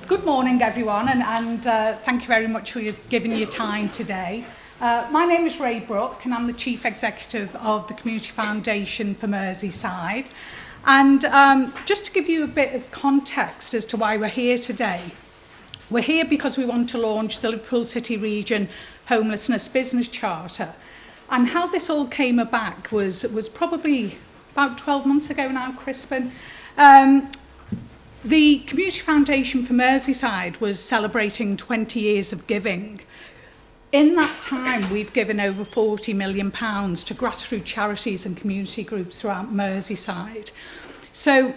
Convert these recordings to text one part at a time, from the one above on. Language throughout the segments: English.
Good morning, everyone, and thank you very much for giving your time today. My name is Ray Brooke, and I'm the Chief Executive of the Community Foundation for Merseyside. And just to give you a bit of context as to why we're here today, we're here because we want to launch the Liverpool City Region Homelessness Business Charter. And how this all came about was probably about 12 months ago now, Crispin. The Community Foundation for Merseyside was celebrating 20 years of giving. In that time, we've given over £40 million to grassroots charities and community groups throughout Merseyside. So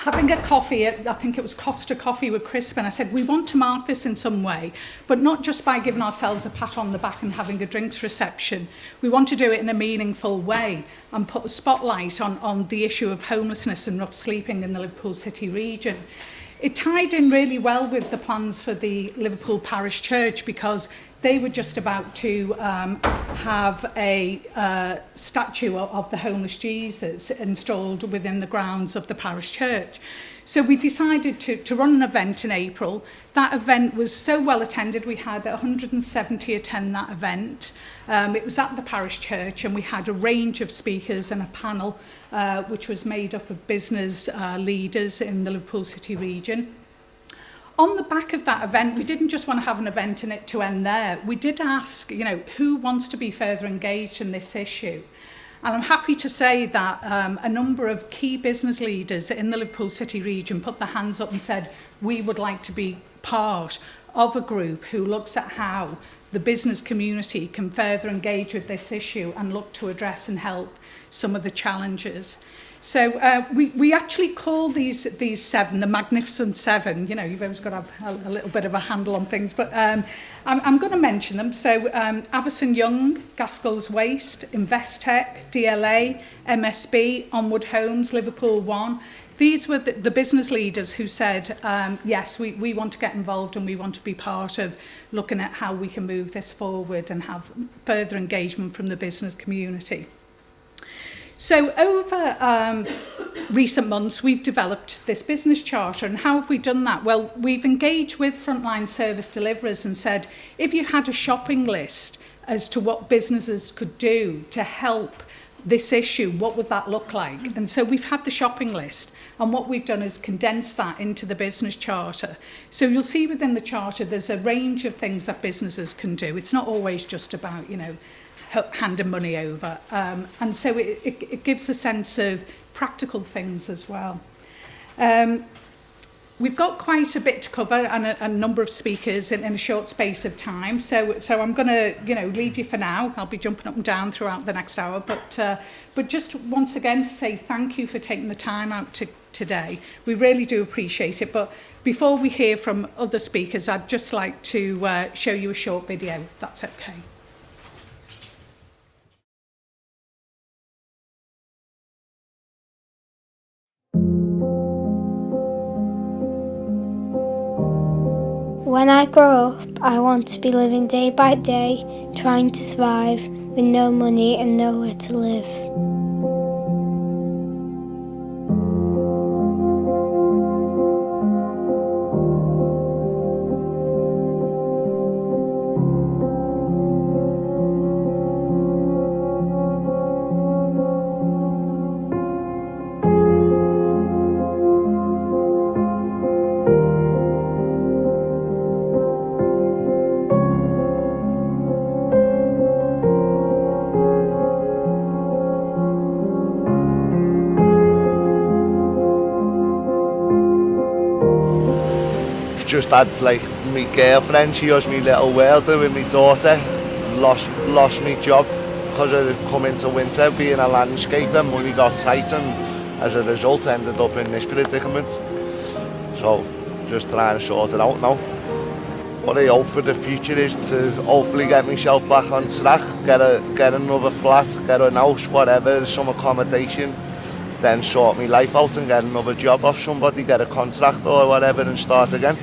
having a coffee, I think it was Costa Coffee with Crispin, I said, we want to mark this in some way, but not just by giving ourselves a pat on the back and having a drinks reception. We want to do it in a meaningful way and put a spotlight on the issue of homelessness and rough sleeping in the Liverpool City region. It tied in really well with the plans for the Liverpool Parish Church because they were just about to have a statue of the homeless Jesus installed within the grounds of the parish church. So we decided to run an event in April. That event was so well attended. We had 170 attend that event. It was at the parish church, and we had a range of speakers and a panel which was made up of business leaders in the Liverpool City region. On the back of that event, we didn't just want to have an event and it to end there. We did ask, who wants to be further engaged in this issue? And I'm happy to say that a number of key business leaders in the Liverpool City region put their hands up and said, we would like to be part of a group who looks at how the business community can further engage with this issue and look to address and help some of the challenges. So we actually call these seven the Magnificent Seven. You've always got to have a little bit of a handle on things, but I'm going to mention them. So Avison Young, Gaskell's Waste, Investec, DLA, MSB, Onward Homes, Liverpool One. These were the business leaders who said, yes, we want to get involved and we want to be part of looking at how we can move this forward and have further engagement from the business community. So over recent months, we've developed this business charter. And how have we done that? Well, we've engaged with frontline service deliverers and said, if you had a shopping list as to what businesses could do to help this issue, what would that look like? And so we've had the shopping list. And what we've done is condense that into the business charter. So you'll see within the charter, there's a range of things that businesses can do. It's not always just about, handing money over. And so it gives a sense of practical things as well. We've got quite a bit to cover and a number of speakers in a short space of time. So I'm going to, leave you for now. I'll be jumping up and down throughout the next hour. But just once again to say thank you for taking the time out today. We really do appreciate it. But before we hear from other speakers, I'd just like to show you a short video, if that's okay. When I grow up, I want to be living day by day, trying to survive with no money and nowhere to live. Just had my girlfriend, she was my little world with my daughter, lost my job because I had come into winter being a landscaper, money got tight and as a result ended up in this predicament. So just trying to sort it out now. What I hope for the future is to hopefully get myself back on track, get another flat, get a house, whatever, some accommodation, then sort my life out and get another job off somebody, get a contract or whatever and start again.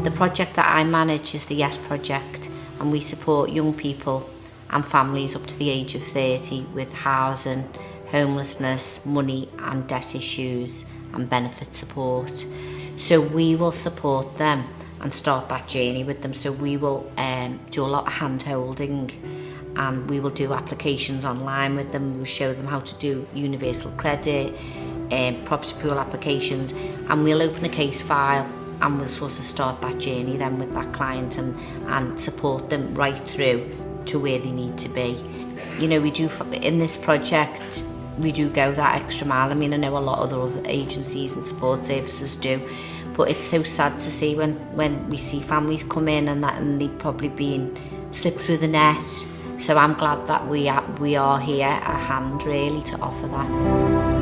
The project that I manage is the Yes Project, and we support young people and families up to the age of 30 with housing, homelessness, money and debt issues and benefit support. So we will support them and start that journey with them. So we will do a lot of hand holding, and we will do applications online with them. We'll show them how to do universal credit, property pool applications, and we'll open a case file and we'll sort of start that journey then with that client and support them right through to where they need to be. You know, we do, in this project, we do go that extra mile. I mean, I know a lot of other agencies and support services do, but it's so sad to see when we see families come in and they've probably been slipped through the net. So I'm glad that we are here at hand really to offer that.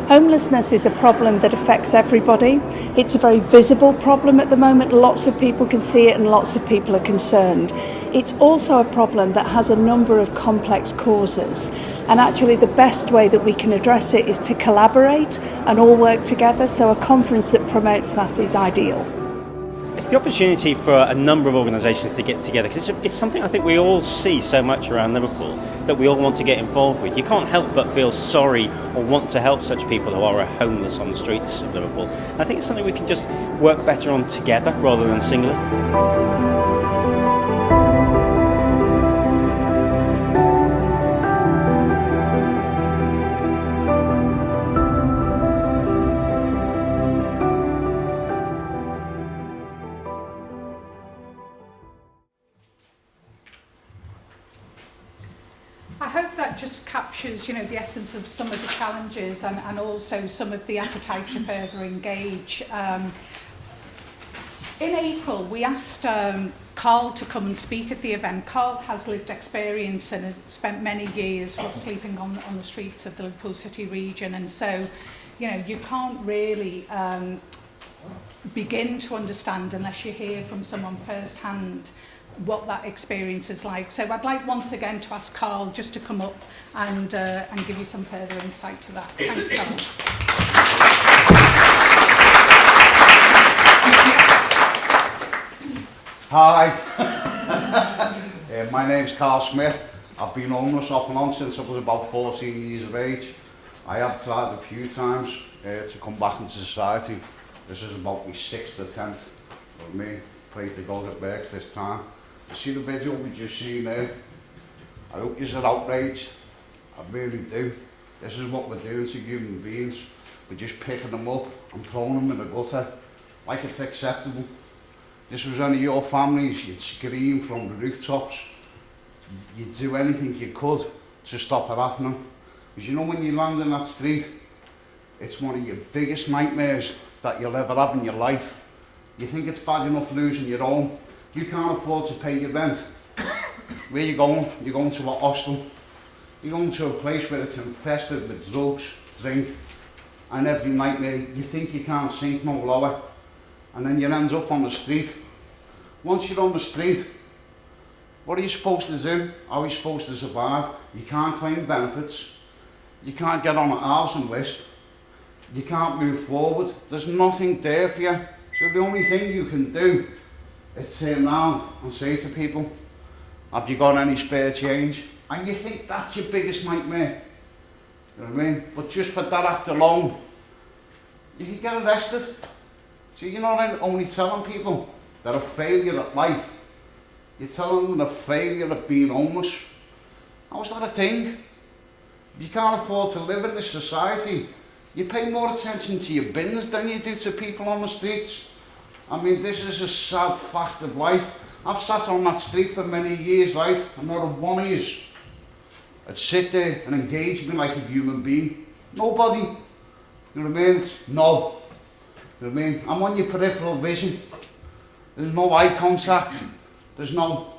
Homelessness is a problem that affects everybody. It's a very visible problem at the moment. Lots of people can see it and lots of people are concerned. It's also a problem that has a number of complex causes. And actually the best way that we can address it is to collaborate and all work together. So a conference that promotes that is ideal. It's the opportunity for a number of organisations to get together, because it's something I think we all see so much around Liverpool that we all want to get involved with. You can't help but feel sorry or want to help such people who are homeless on the streets of Liverpool. I think it's something we can just work better on together rather than singly. I hope that just captures, you know, the essence of some of the challenges and also some of the appetite to further engage. In April, we asked Carl to come and speak at the event. Carl has lived experience and has spent many years sleeping on the streets of the Liverpool City region, and so, you know, you can't really begin to understand unless you hear from someone firsthand what that experience is like. So I'd like once again to ask Carl just to come up and give you some further insight to that. Thanks, Carl. Hi, my name's Carl Smith. I've been homeless off and on since I was about 14 years of age. I have tried a few times to come back into society. This is about my 6th attempt of me, place to go to work this time. You see the video we just seen there? I hope you're outraged. I really do. This is what we're doing to human beings. We're just picking them up and throwing them in the gutter like it's acceptable. This was any of your families, you'd scream from the rooftops. You'd do anything you could to stop it happening. Because you know, when you land in that street, it's one of your biggest nightmares that you'll ever have in your life. You think it's bad enough losing your home. You can't afford to pay your rent. Where are you going? You're going to a hostel. You're going to a place where it's infested with drugs, drink, and every nightmare you think you can't sink no lower. And then you end up on the street. Once you're on the street, what are you supposed to do? How are you supposed to survive? You can't claim benefits. You can't get on a housing list. You can't move forward. There's nothing there for you. So the only thing you can do is turn around and say to people, have you got any spare change? And you think that's your biggest nightmare. You know what I mean? But just for that act alone, you can get arrested. So you're not only telling people they're a failure at life, you're telling them they're a failure at being homeless. How's that a thing? If you can't afford to live in this society, you pay more attention to your bins than you do to people on the streets. I mean, this is a sad fact of life. I've sat on that street for many years, right? And not a one of you would sit there and engage me like a human being. Nobody. You know what I mean? It's no. You know what I mean? I'm on your peripheral vision. There's no eye contact. There's no,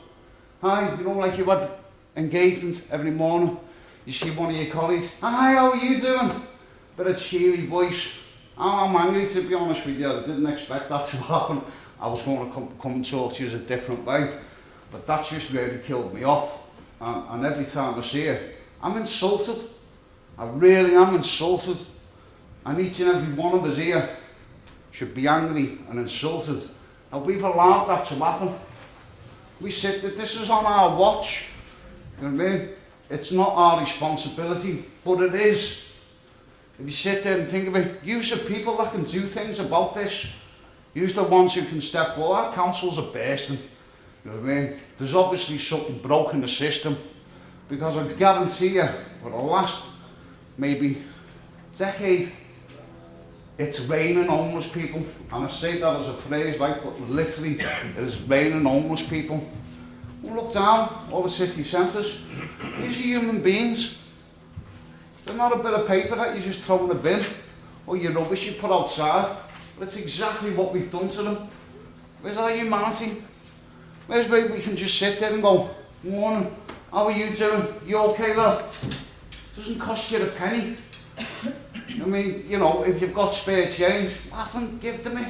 hi, you know, like you had engagement every morning. You see one of your colleagues, hi, how are you doing? But a cheery voice. I'm angry, to be honest with you. I didn't expect that to happen. I was going to come and talk to you a different way. But that just really killed me off. And every time I see it, I'm insulted. I really am insulted. And each and every one of us here should be angry and insulted. And we've allowed that to happen. We said that this is on our watch. You know what I mean? it's not our responsibility, but it is. If you sit there and think of it, use the people that can do things about this. Use the ones who can step forward. Our councils are bursting. You know what I mean? There's obviously something broken in the system, because I guarantee you, for the last maybe decade, it's raining homeless people. And I say that as a phrase, like, but literally, it is raining homeless people. Well, look down, all the city centres. These are human beings. They're not a bit of paper that you just throw in a bin, or your rubbish you put outside. But it's exactly what we've done to them. Where's our humanity? Where's where we can just sit there and go, morning, how are you doing? You okay, lad? Doesn't cost you a penny. I mean, you know, if you've got spare change, laugh and give to me.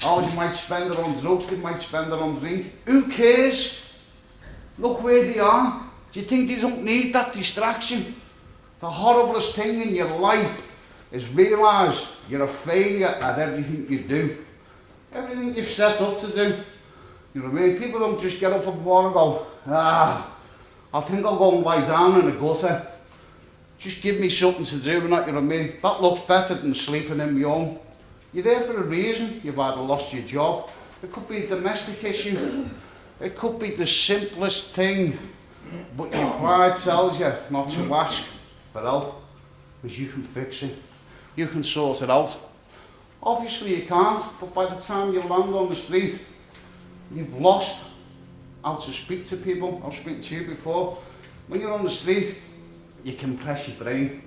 Oh, you might spend it on drugs, you might spend it on drink. Who cares? Look where they are. Do you think they don't need that distraction? The horriblest thing in your life is realise you're a failure at everything you do. Everything you've set up to do. You know what I mean? People don't just get up in the morning and go, I think I'll go and lie down in the gutter. Just give me something to do, and that, you know what I mean? That looks better than sleeping in my home. You're there for a reason. You've either lost your job. It could be a domestic issue. It could be the simplest thing. But your pride tells you not to ask for help, because you can fix it. You can sort it out. Obviously you can't, but by the time you land on the street, you've lost how to speak to people. I've spoken to you before. When you're on the street, you compress your brain.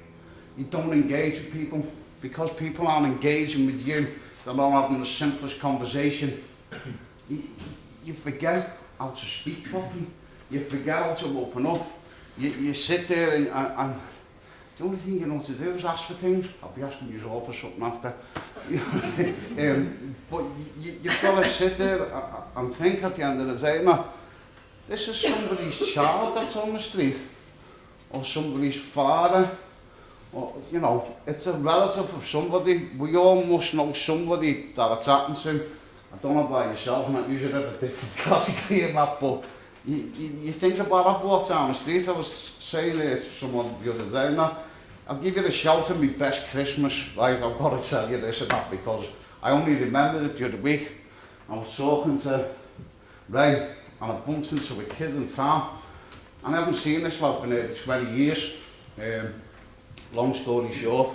You don't engage with people. Because people aren't engaging with you, they're not having the simplest conversation. You forget how to speak properly. You forget how to open up. You sit there and the only thing you know to do is ask for things. I'll be asking you all for something after. But you've got to sit there and think at the end of the day, no, this is somebody's child that's on the street, or somebody's father, or, you know, it's a relative of somebody. We all must know somebody that it's happened to. I don't know about yourself, and that usually have a different category in that, but you think about it. I've walked down the street. I was saying to someone the other day, now, I'll give you a shout of my best Christmas, right? I've got to tell you this and that, because I only remembered it the other week. I was talking to Ray, and I bumped into a kid in town, and I haven't seen this lad for nearly 20 years. Long story short,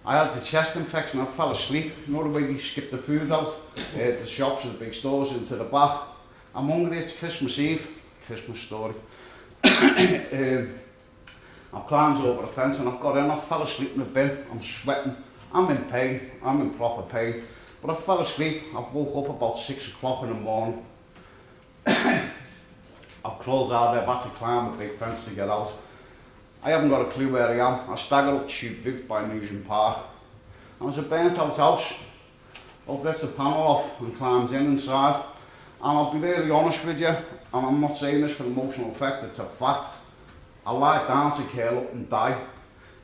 I had the chest infection. I fell asleep. You know the way they skip the food out, the shops and the big stores into the back. I'm hungry. It's Christmas Eve. Christmas story. I've climbed over the fence and I've got in. I fell asleep in the bin. I'm sweating. I'm in pain. I'm in proper pain. But I fell asleep. I woke up about 6 o'clock in the morning. I've crawled out there. I've had to climb a big fence to get out. I haven't got a clue where I am. I staggered up Tube Boot by Nugent Park. And there's a burnt out house. I've ripped the panel off and climbed inside. And I'll be really honest with you, and I'm not saying this for emotional effect, it's a fact. I lie down to curl up and die.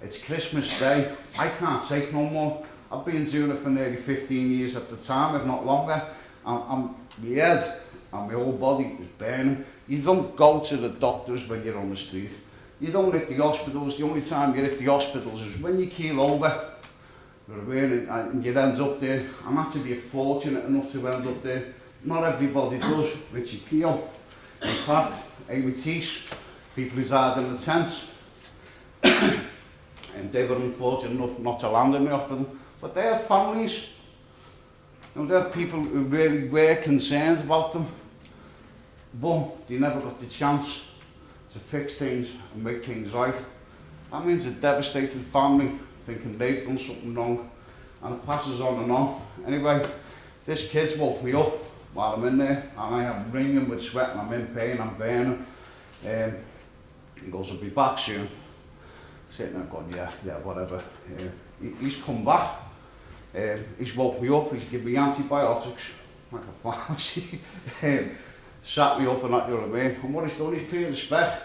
It's Christmas Day. I can't take no more. I've been doing it for nearly 15 years at the time, if not longer. My head and my whole body is burning. You don't go to the doctors when you're on the street. You don't hit the hospitals. The only time you hit the hospitals is when you keel over. And you end up there. I'm actually fortunate enough to end up there. Not everybody does. Richie Peel, in fact, Amy Teese, people who died in the tents. And they were unfortunate enough not to land in the hospital. But they have families. You know, there are people who really were concerned about them. But they never got the chance to fix things and make things right. That means a devastated family thinking they've done something wrong, and it passes on and on. Anyway, this kid's woke me up while I'm in there, and I am wringing with sweat and I'm in pain, I'm burning. He goes, I'll be back soon. Sitting there going, yeah, whatever. He's come back. He's woke me up, he's given me antibiotics, like a pharmacy. Sat me up and that, you know what I mean? And what he's done, he's cleared the spec.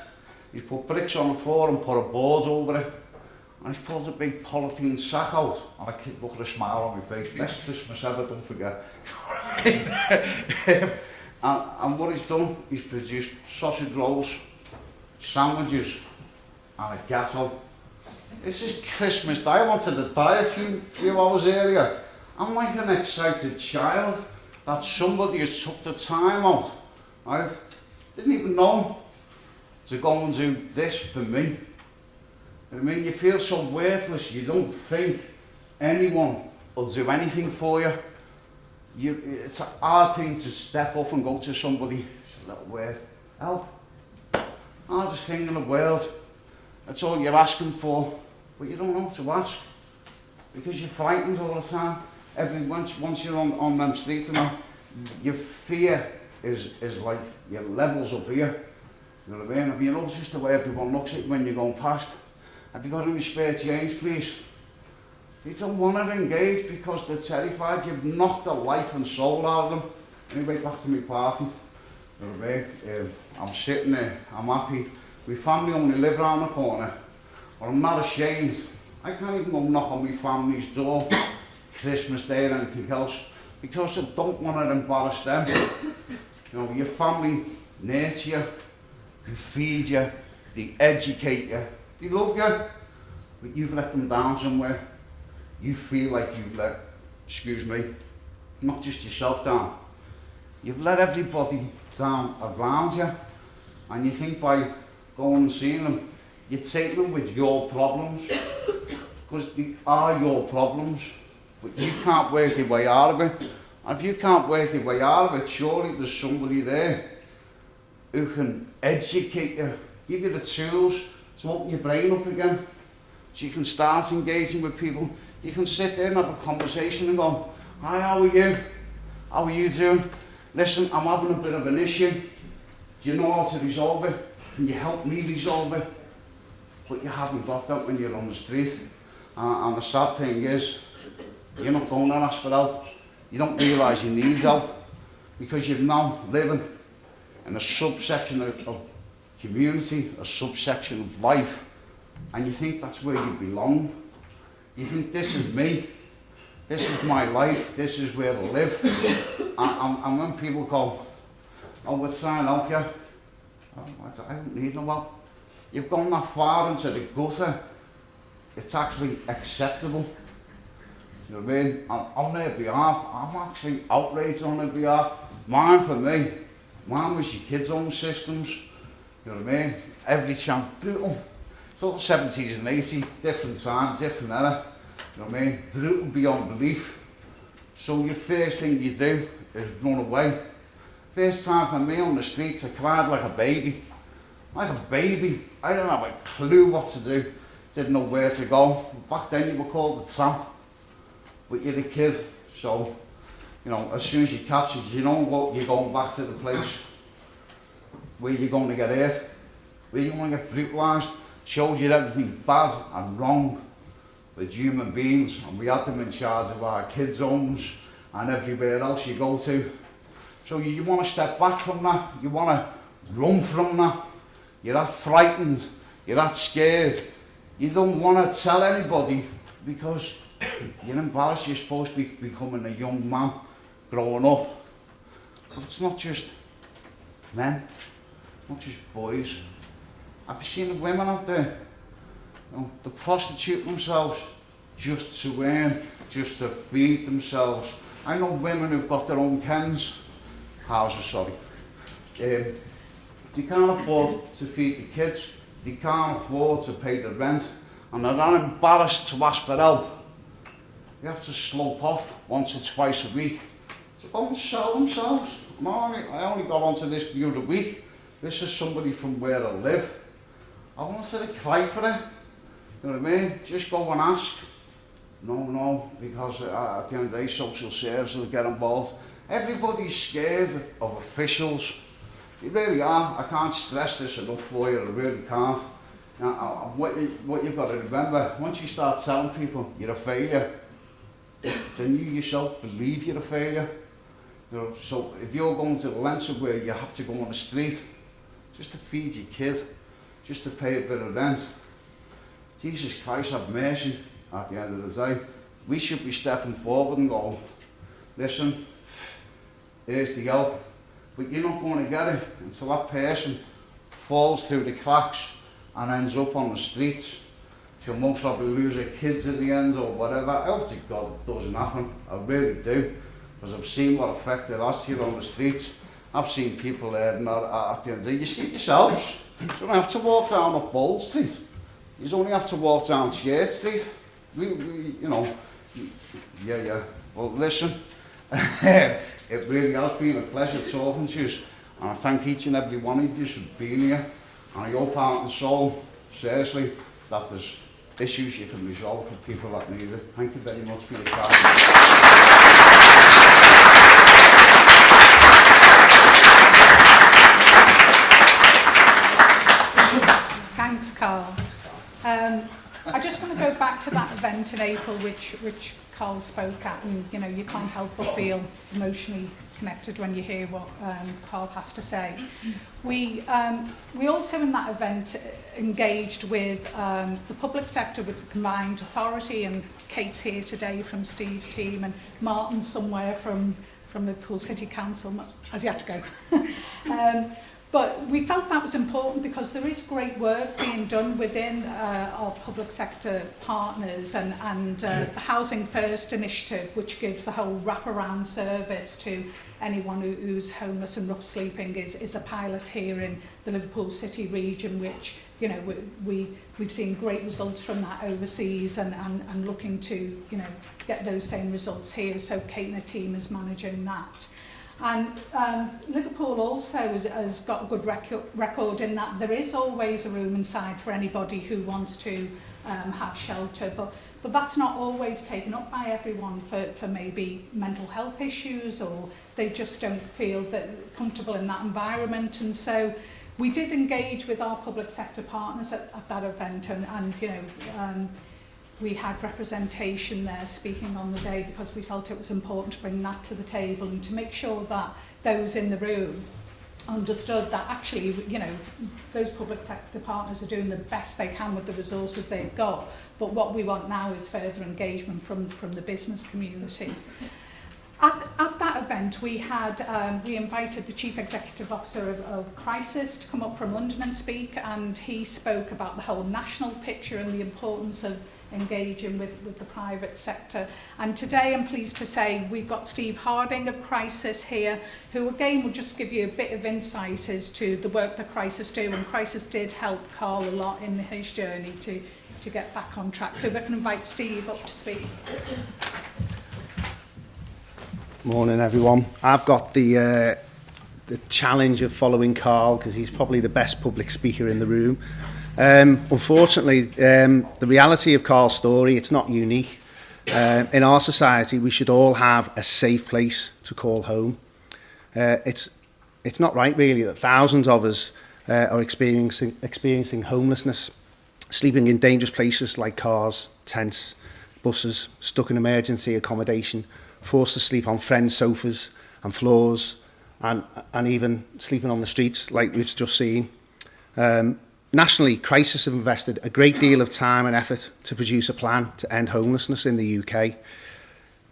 He's put bricks on the floor and put a board over it. And he's pulled a big polythene sack out. And I keep looking at a smile on my face. Best Christmas ever, don't forget. and what he's done, he's produced sausage rolls, sandwiches, and a ghetto. This is Christmas Day. I wanted to die a few hours earlier. I'm like an excited child that somebody has took the time out. I didn't even know to go and do this for me. I mean, you feel so worthless, you don't think anyone will do anything for you. It's a hard thing to step up and go to somebody, a little word, help. Hardest thing in the world. That's all you're asking for, but you don't know what to ask because you're frightened all the time. Once you're on them streets and that, your fear is like your levels up here. You know what I mean? Have you noticed the way everyone looks at you when you're going past? Have you got any spare change, please? They don't want to engage because they're terrified. You've knocked the life and soul out of them. Anyway, back to my party. You know what I mean? I'm sitting there, I'm happy. My family only live around the corner, but I'm not ashamed. I can't even go knock on my family's door, Christmas Day or anything else, because I don't want to embarrass them. You know, your family nurture you, they feed you, they educate you, they love you, but you've let them down somewhere. You feel like you've let, excuse me, not just yourself down, you've let everybody down around you, and you think by going and seeing them, you take them with your problems, because they are your problems, but you can't work your way out of it. And if you can't work your way out of it, surely there's somebody there who can educate you, give you the tools to open your brain up again, so you can start engaging with people. You can sit there and have a conversation and go, hi, how are you? How are you doing? Listen, I'm having a bit of an issue. Do you know how to resolve it? Can you help me resolve it? But you haven't got that when you're on the street. And the sad thing is, you're not going to ask for help. You don't realise you need help because you're now living in a subsection of community, a subsection of life, and you think that's where you belong. You think this is me, this is my life, this is where I live. And when people go, oh, we're trying to help you, oh, I don't need no help. You've gone that far into the gutter, it's actually acceptable. You know what I mean? On their behalf, I'm actually outraged on their behalf. Mine for me, mine was your kids' own systems. You know what I mean? Every chance, brutal. It's all the 70s and 80s, different times, different era. You know what I mean? Brutal beyond belief. So your first thing you do is run away. First time for me on the streets, I cried like a baby. Like a baby. I didn't have a clue what to do. Didn't know where to go. Back then you were called a tramp. But you're a kid, so, you know, as soon as you catch it, you know what, you're going back to the place where you're going to get hurt, where you're going to get brutalised, shows you everything bad and wrong with human beings, and we had them in charge of our kids' homes and everywhere else you go to. So you want to step back from that, you want to run from that, you're that frightened, you're that scared, you don't want to tell anybody because you're embarrassed. You're supposed to be becoming a young man, growing up. But it's not just men, not just boys. Have you seen the women out there? You know, they prostitute themselves just to earn, just to feed themselves. I know women who've got their own houses, sorry. They can't afford to feed the kids, they can't afford to pay the rent, and they're not embarrassed to ask for help. They have to slope off once or twice a week to go and sell themselves. I only got onto this the other week. This is somebody from where I live. I wanted to cry for it. You know what I mean? Just go and ask. No, because at the end of the day, social services will get involved. Everybody's scared of officials. They really are. I can't stress this enough for you, I really can't. What you've got to remember, once you start telling people you're a failure, then you yourself believe you're a failure. You know, so if you're going to the lengths of where you have to go on the street just to feed your kid, just to pay a bit of rent, Jesus Christ have mercy at the end of the day. We should be stepping forward and going, listen, here's the help, but you're not going to get it until that person falls through the cracks and ends up on the streets. She'll most probably lose her kids at the end or whatever. I hope to God it doesn't happen. I really do. Because I've seen what effect it has to you on the streets. I've seen people there at the end of the day. You see it yourselves. You don't have to walk down up Bold Street. You only have to walk down Church Street. We, you know, yeah. Well, listen, it really has been a pleasure talking to you. And I thank each and every one of you for being here. And I hope out and soul, seriously, that there's issues you can resolve for people that need it. Thank you very much for your time. Thanks, Carl. I just want to go back to that event in April, which Carl spoke at, and you know, you can't help but feel emotionally connected when you hear what Carl has to say. We also in that event engaged with the public sector, with the combined authority, and Kate's here today from Steve's team, and Martin's somewhere from Liverpool City Council, as he had to go. But we felt that was important because there is great work being done within our public sector partners, and the Housing First initiative, which gives the whole wraparound service to anyone who's homeless and rough sleeping, is a pilot here in the Liverpool City region, which, you know, we've seen great results from that overseas, and looking to, you know, get those same results here. So Kate and her team is managing that. And Liverpool also has got a good record in that there is always a room inside for anybody who wants to have shelter, but that's not always taken up by everyone for maybe mental health issues, or they just don't feel comfortable in that environment. And so we did engage with our public sector partners at that event, and you know, we had representation there speaking on the day because we felt it was important to bring that to the table and to make sure that those in the room understood that actually, you know, those public sector partners are doing the best they can with the resources they've got. But what we want now is further engagement from the business community. At that event, we invited the Chief Executive Officer of Crisis to come up from London and speak, and he spoke about the whole national picture and the importance of engaging with the private sector. And today I'm pleased to say we've got Steve Harding of Crisis here, who again will just give you a bit of insight as to the work that Crisis do, and Crisis did help Carl a lot in his journey to get back on track. So we can invite Steve up to speak. Morning everyone. I've got the challenge of following Carl because he's probably the best public speaker in the room. Unfortunately, the reality of Carl's story, it's not unique. In our society, we should all have a safe place to call home. It's not right, really, that thousands of us are experiencing homelessness, sleeping in dangerous places like cars, tents, buses, stuck in emergency accommodation, forced to sleep on friends' sofas and floors, and even sleeping on the streets like we've just seen. Nationally, Crisis have invested a great deal of time and effort to produce a plan to end homelessness in the UK.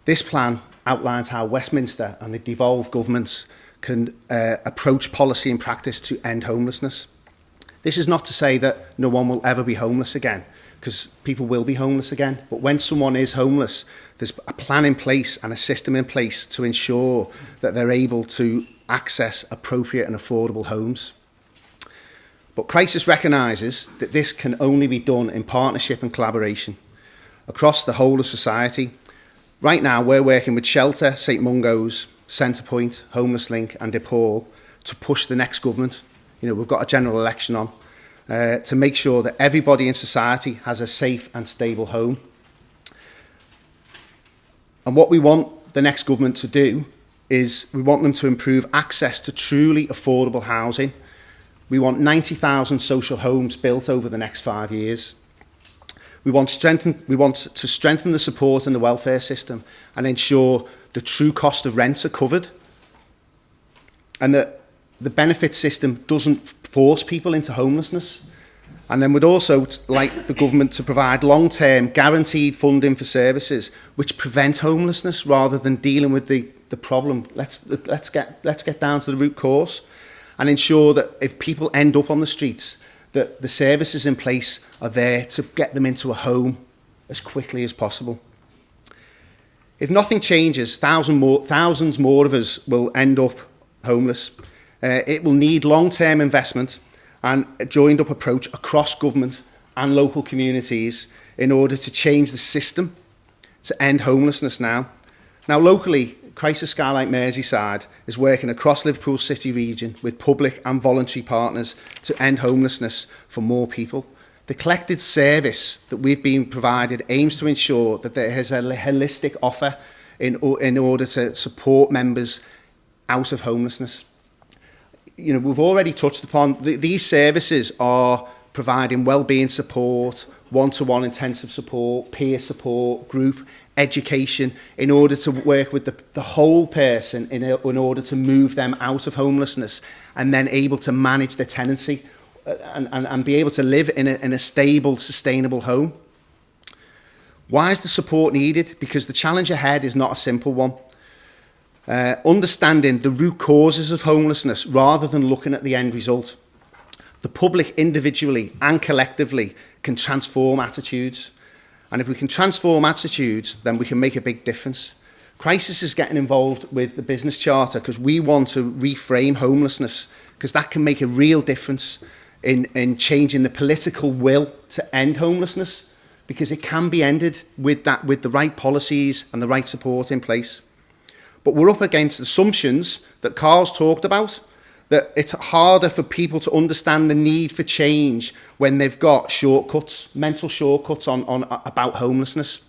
This plan outlines how Westminster and the devolved governments can approach policy and practice to end homelessness. This is not to say that no one will ever be homeless again, because people will be homeless again. But when someone is homeless, there's a plan in place and a system in place to ensure that they're able to access appropriate and affordable homes. But Crisis recognises that this can only be done in partnership and collaboration across the whole of society. Right now, we're working with Shelter, St Mungo's, Centrepoint, Homeless Link and DePaul to push the next government. You know, we've got a general election on to make sure that everybody in society has a safe and stable home. And what we want the next government to do is we want them to improve access to truly affordable housing. We want 90,000 social homes built over the next 5 years. We want to strengthen the support in the welfare system and ensure the true cost of rents are covered, and that the benefit system doesn't force people into homelessness. And then we'd also like the government to provide long-term guaranteed funding for services which prevent homelessness rather than dealing with the problem. Let's get down to the root cause and ensure that if people end up on the streets, that the services in place are there to get them into a home as quickly as possible. If nothing changes, thousands more of us will end up homeless. It will need long-term investment and a joined-up approach across government and local communities in order to change the system to end homelessness now. Now, locally, Crisis Skylight Merseyside is working across Liverpool city region with public and voluntary partners to end homelessness for more people. The collected service that we've been provided aims to ensure that there is a holistic offer in order to support members out of homelessness. You know, we've already touched upon these services are providing wellbeing support, one-to-one intensive support, peer support, group education, in order to work with the whole person in order to move them out of homelessness and then able to manage their tenancy and be able to live in a stable, sustainable home. Why is the support needed? Because the challenge ahead is not a simple one. Understanding the root causes of homelessness rather than looking at the end result. The public individually and collectively can transform attitudes. And if we can transform attitudes, then we can make a big difference. Crisis is getting involved with the business charter because we want to reframe homelessness, because that can make a real difference in changing the political will to end homelessness, because it can be ended with the right policies and the right support in place. But we're up against assumptions that Carl's talked about, that it's harder for people to understand the need for change when they've got shortcuts, mental shortcuts on about homelessness.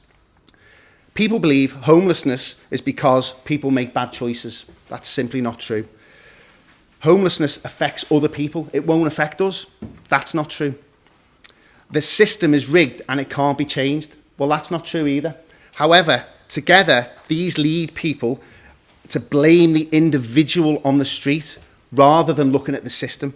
People believe homelessness is because people make bad choices. That's simply not true. Homelessness affects other people. It won't affect us. That's not true. The system is rigged and it can't be changed. Well, that's not true either. However, together, these lead people to blame the individual on the street rather than looking at the system.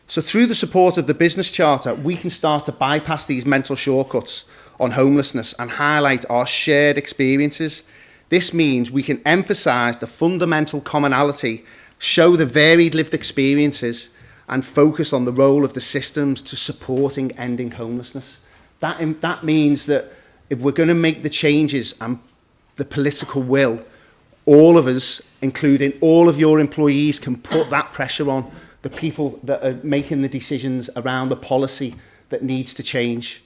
So through the support of the business charter, we can start to bypass these mental shortcuts on homelessness and highlight our shared experiences. This means we can emphasise the fundamental commonality, show the varied lived experiences, and focus on the role of the systems to supporting ending homelessness. That means that if we're going to make the changes and the political will, all of us, including all of your employees, can put that pressure on the people that are making the decisions around the policy that needs to change.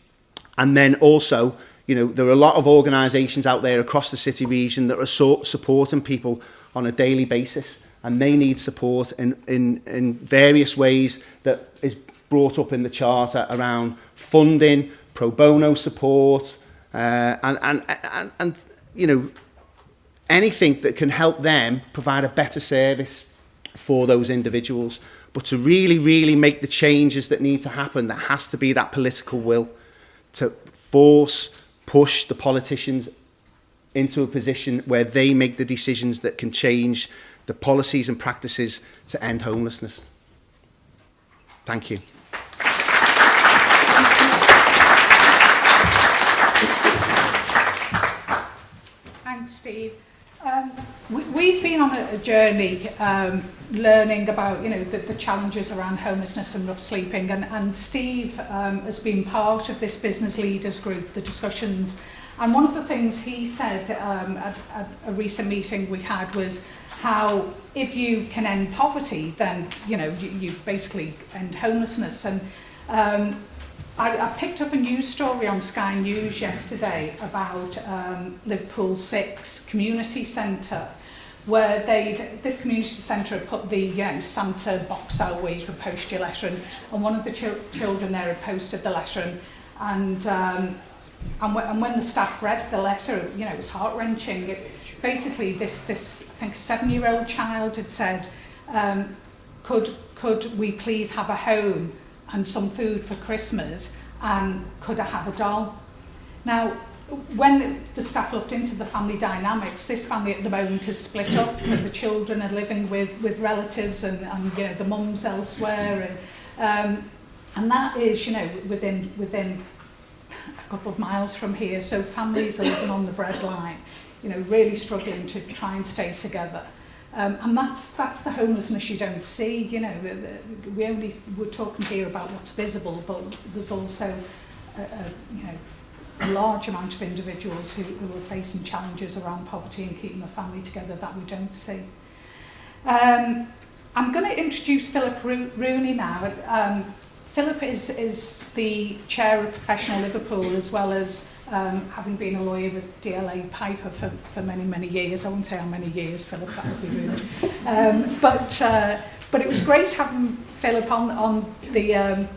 And then also, you know, there are a lot of organisations out there across the city region that are supporting people on a daily basis, and they need support in various ways that is brought up in the charter around funding, pro bono support, and you know, anything that can help them provide a better service for those individuals. But to really, really make the changes that need to happen, there has to be that political will to push the politicians into a position where they make the decisions that can change the policies and practices to end homelessness. Thank you. Thanks, Steve. We've been on a journey learning about, you know, the challenges around homelessness and rough sleeping, and Steve has been part of this business leaders group, the discussions, and one of the things he said at a recent meeting we had was how if you can end poverty, then, you know, you basically end homelessness. And I picked up a news story on Sky News yesterday about Liverpool 6 community centre, where this community centre had put the Santa box out where you could post your letter, and one of the children there had posted the letter, and when the staff read the letter, you know, it was heart-wrenching. Basically, this I think 7-year-old child had said, could we please have a home and some food for Christmas, and could I have a doll? Now, when the staff looked into the family dynamics, this family at the moment is split up, so the children are living with relatives and you know, the mum's elsewhere, and that is, you know, within a couple of miles from here, so families are living on the breadline, you know, really struggling to try and stay together. And that's the homelessness you don't see. You know, we're talking here about what's visible, but there's also a large amount of individuals who are facing challenges around poverty and keeping the family together that we don't see. I'm going to introduce Philip Rooney now. Philip is the chair of Professional Liverpool, as well as having been a lawyer with DLA Piper for many, many years. I won't say how many years, Philip, that would be rude. But it was great having Philip on the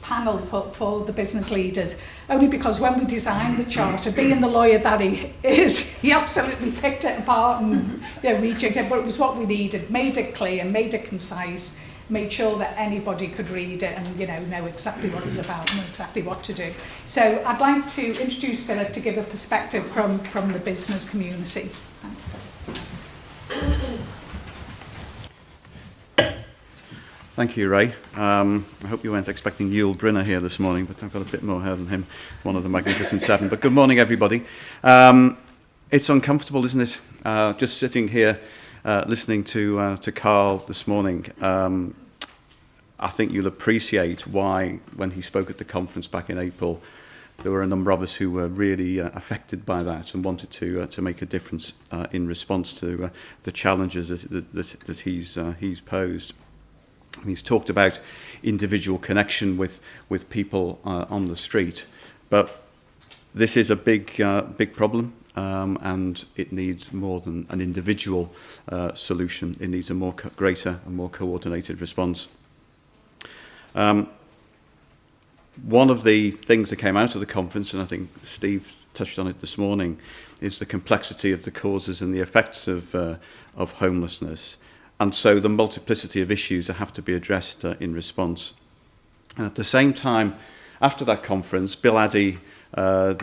panel for the business leaders, only because when we designed the charter, being the lawyer that he is, he absolutely picked it apart and rejigged it, but it was what we needed, made it clear, made it concise, made sure that anybody could read it and know exactly what it was about, know exactly what to do. So I'd like to introduce Philip to give a perspective from the business community. Thanks, Philip. Thank you, Ray. I hope you weren't expecting Yul Brynner here this morning, but I've got a bit more hair than him, one of the Magnificent Seven. But good morning, everybody. It's uncomfortable, isn't it? Just sitting here listening to Carl this morning. I think you'll appreciate why, when he spoke at the conference back in April, there were a number of us who were really affected by that and wanted to make a difference in response to the challenges that he's posed. He's talked about individual connection with people on the street, but this is a big problem, and it needs more than an individual solution. It needs a greater and more coordinated response. One of the things that came out of the conference, and I think Steve touched on it this morning, is the complexity of the causes and the effects of homelessness. And so the multiplicity of issues that have to be addressed in response. And at the same time, after that conference, Bill Addy, of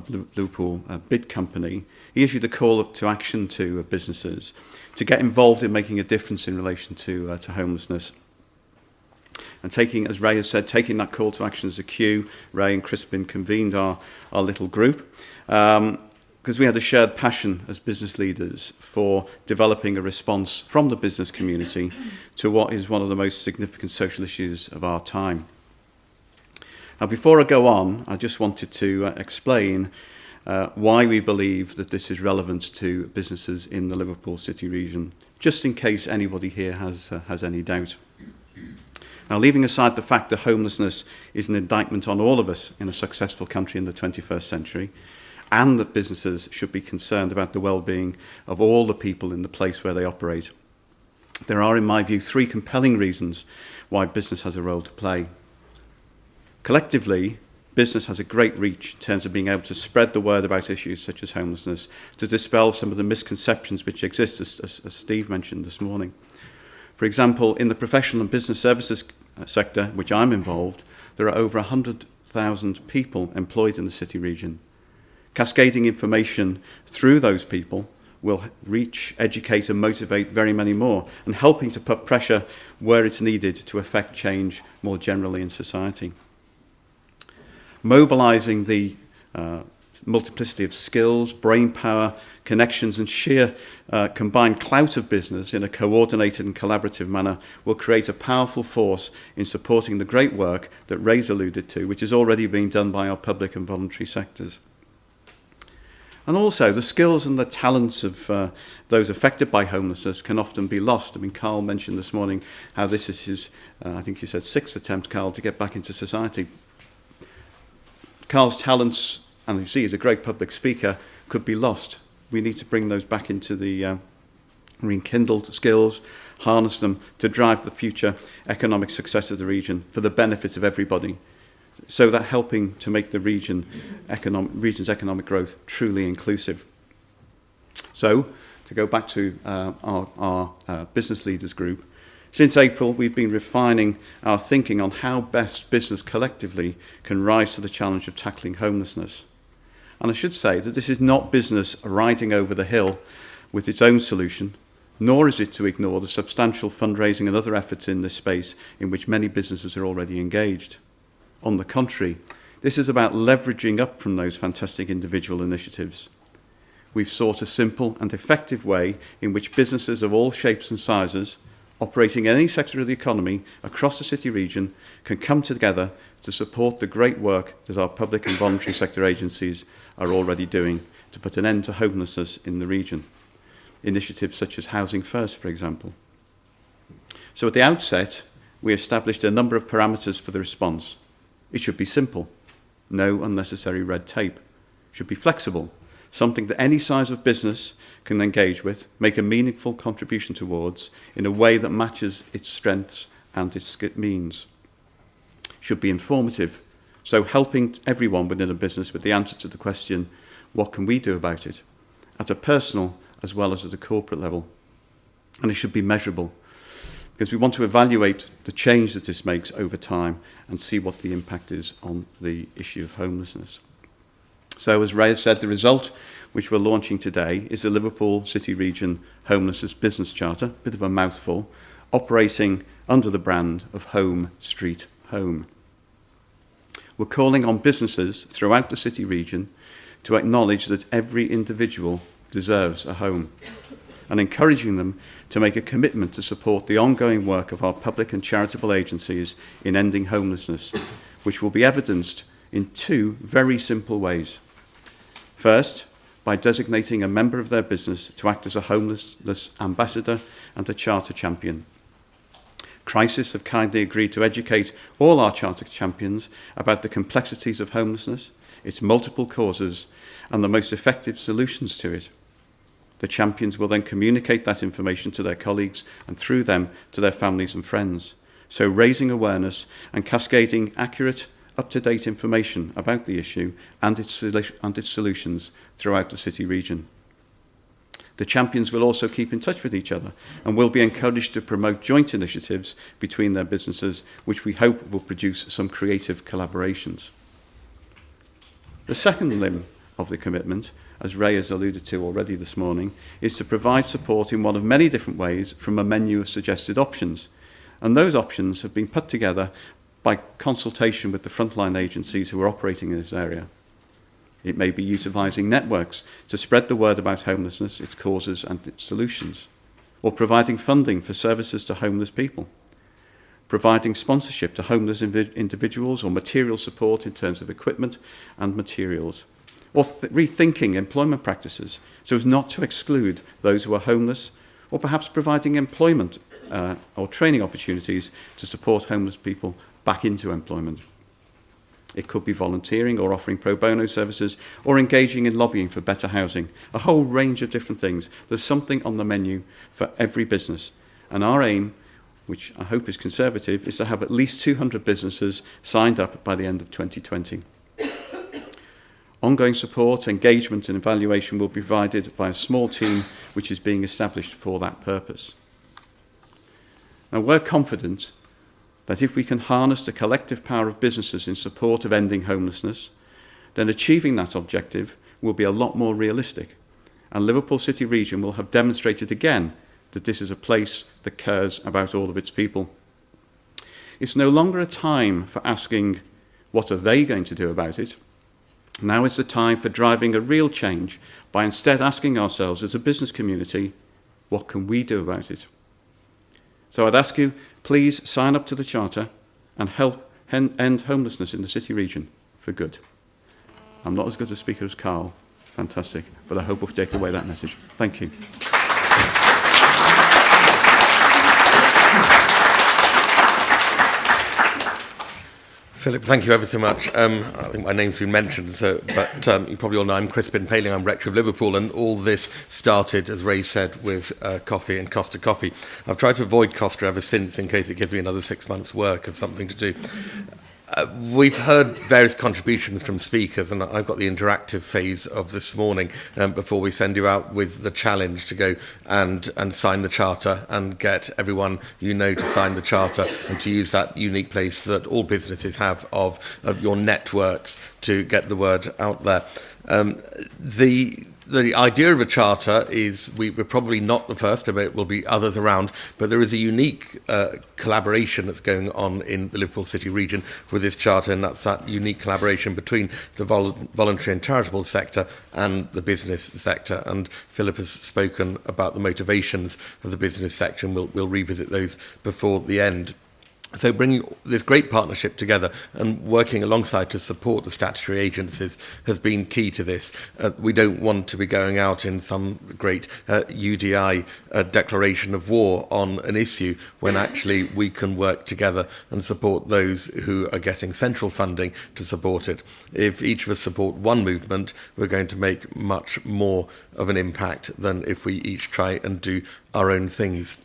Liverpool bid company, he issued a call to action to businesses to get involved in making a difference in relation to homelessness. And as Ray has said, taking that call to action as a cue, Ray and Crispin convened our little group. Because we had a shared passion as business leaders for developing a response from the business community to what is one of the most significant social issues of our time. Now, before I go on, I just wanted to explain why we believe that this is relevant to businesses in the Liverpool City region, just in case anybody here has any doubt. Now, leaving aside the fact that homelessness is an indictment on all of us in a successful country in the 21st century, and that businesses should be concerned about the well-being of all the people in the place where they operate. There are, in my view, three compelling reasons why business has a role to play. Collectively, business has a great reach in terms of being able to spread the word about issues such as homelessness, to dispel some of the misconceptions which exist, as Steve mentioned this morning. For example, in the professional and business services sector, which I'm involved, there are over 100,000 people employed in the city region. Cascading information through those people will reach, educate and motivate very many more, and helping to put pressure where it's needed to affect change more generally in society. Mobilising the multiplicity of skills, brain power, connections and sheer combined clout of business in a coordinated and collaborative manner will create a powerful force in supporting the great work that Ray's alluded to, which is already being done by our public and voluntary sectors. And also, the skills and the talents of those affected by homelessness can often be lost. I mean, Carl mentioned this morning how this is his, I think you said, sixth attempt, Carl, to get back into society. Carl's talents, and you see he's a great public speaker, could be lost. We need to bring those back into the rekindled skills, harness them to drive the future economic success of the region for the benefit of everybody, so that helping to make the region's economic growth truly inclusive. So, to go back to our business leaders group, since April we've been refining our thinking on how best business collectively can rise to the challenge of tackling homelessness. And I should say that this is not business riding over the hill with its own solution, nor is it to ignore the substantial fundraising and other efforts in this space in which many businesses are already engaged. On the contrary, this is about leveraging up from those fantastic individual initiatives. we've sought a simple and effective way in which businesses of all shapes and sizes, operating in any sector of the economy across the city region, can come together to support the great work that our public and voluntary sector agencies are already doing to put an end to homelessness in the region. Initiatives such as Housing First, for example. So at the outset, we established a number of parameters for the response. It should be simple, no unnecessary red tape. It should be flexible, something that any size of business can engage with, make a meaningful contribution towards in a way that matches its strengths and its means. It should be informative, so helping everyone within a business with the answer to the question, what can we do about it, at a personal as well as at a corporate level. And it should be measurable, because we want to evaluate the change that this makes over time and see what the impact is on the issue of homelessness. So as Ray has said, the result, which we're launching today, is the Liverpool City Region Homelessness Business Charter, bit of a mouthful, operating under the brand of HomeStreetHome. We're calling on businesses throughout the city region to acknowledge that every individual deserves a home, and encouraging them to make a commitment to support the ongoing work of our public and charitable agencies in ending homelessness, which will be evidenced in two very simple ways. First, by designating a member of their business to act as a homelessness ambassador and a charter champion. Crisis have kindly agreed to educate all our charter champions about the complexities of homelessness, its multiple causes, and the most effective solutions to it. The champions will then communicate that information to their colleagues and through them to their families and friends, so raising awareness and cascading accurate, up-to-date information about the issue and its solutions throughout the city region. The champions will also keep in touch with each other and will be encouraged to promote joint initiatives between their businesses, which we hope will produce some creative collaborations. The second limb of the commitment, as Ray has alluded to already this morning, is to provide support in one of many different ways from a menu of suggested options. And those options have been put together by consultation with the frontline agencies who are operating in this area. It may be utilising networks to spread the word about homelessness, its causes and its solutions, or providing funding for services to homeless people, providing sponsorship to homeless individuals or material support in terms of equipment and materials, or rethinking employment practices so as not to exclude those who are homeless, or perhaps providing employment or training opportunities to support homeless people back into employment. It could be volunteering or offering pro bono services or engaging in lobbying for better housing, a whole range of different things. There's something on the menu for every business. And our aim, which I hope is conservative, is to have at least 200 businesses signed up by the end of 2020. Ongoing support, engagement and evaluation will be provided by a small team which is being established for that purpose. Now, we're confident that if we can harness the collective power of businesses in support of ending homelessness, then achieving that objective will be a lot more realistic. And Liverpool City Region will have demonstrated again that this is a place that cares about all of its people. It's no longer a time for asking, what are they going to do about it? Now is the time for driving a real change by instead asking ourselves as a business community, what can we do about it? So I'd ask you, please sign up to the Charter and help end homelessness in the city region for good. I'm not as good a speaker as Carl, fantastic, but I hope we've taken away that message. Thank you. Philip, thank you ever so much. I think my name's been mentioned, but you probably all know I'm Crispin Paling, I'm Rector of Liverpool, and all this started, as Ray said, with coffee and Costa Coffee. I've tried to avoid Costa ever since, in case it gives me another 6 months' work of something to do. We've heard various contributions from speakers, and I've got the interactive phase of this morning before we send you out with the challenge to go and sign the Charter and get everyone you know to sign the Charter and to use that unique place that all businesses have of your networks to get the word out there. the idea of a charter is we're probably not the first, there will be others around, but there is a unique collaboration that's going on in the Liverpool City region with this charter, and that's that unique collaboration between the voluntary and charitable sector and the business sector. And Philip has spoken about the motivations of the business sector, and we'll revisit those before the end. So bringing this great partnership together and working alongside to support the statutory agencies has been key to this. We don't want to be going out in some great UDI declaration of war on an issue when actually we can work together and support those who are getting central funding to support it. If each of us support one movement, we're going to make much more of an impact than if we each try and do our own things.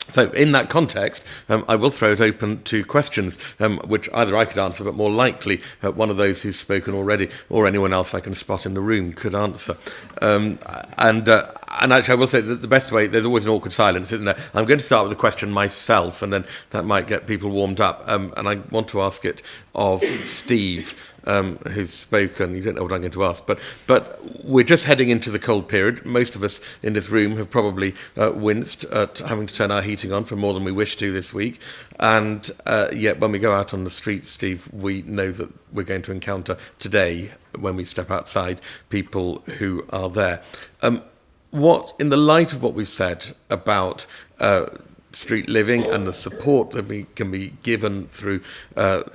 So in that context, I will throw it open to questions, which either I could answer, but more likely one of those who's spoken already, or anyone else I can spot in the room could answer. And actually, I will say that the best way, there's always an awkward silence, isn't there? I'm going to start with a question myself, and then that might get people warmed up. And I want to ask it of Steve, who's spoken. You don't know what I'm going to ask, but we're just heading into the cold period. Most of us in this room have probably winced at having to turn our heating on for more than we wish to this week. And yet when we go out on the street, Steve, we know that we're going to encounter today, when we step outside, people who are there. What, in the light of what we've said about street living and the support that we can be given through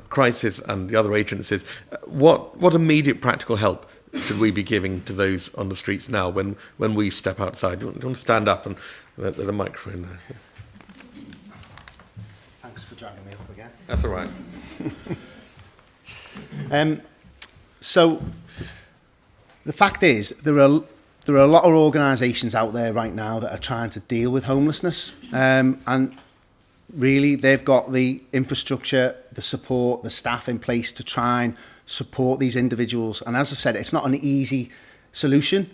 Crisis and the other agencies, what immediate practical help should we be giving to those on the streets now when we step outside? Do you want to stand up and there's a microphone there? Thanks for dragging me up again. That's all right. So the fact is, there are a lot of organisations out there right now that are trying to deal with homelessness, and really they've got the infrastructure, the support, the staff in place to try and support these individuals. And as I've said, it's not an easy solution